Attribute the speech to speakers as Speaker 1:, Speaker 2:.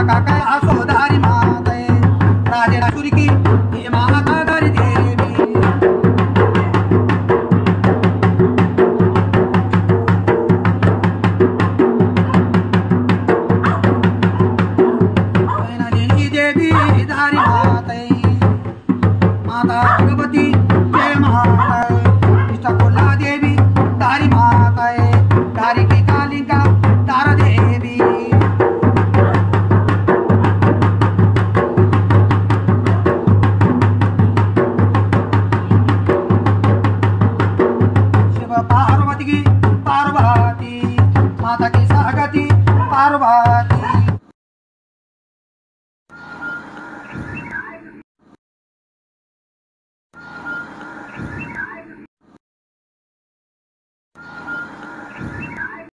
Speaker 1: काका असोधारी माते राजेश्वरी की ये माता गारी देवी देवी धारी माते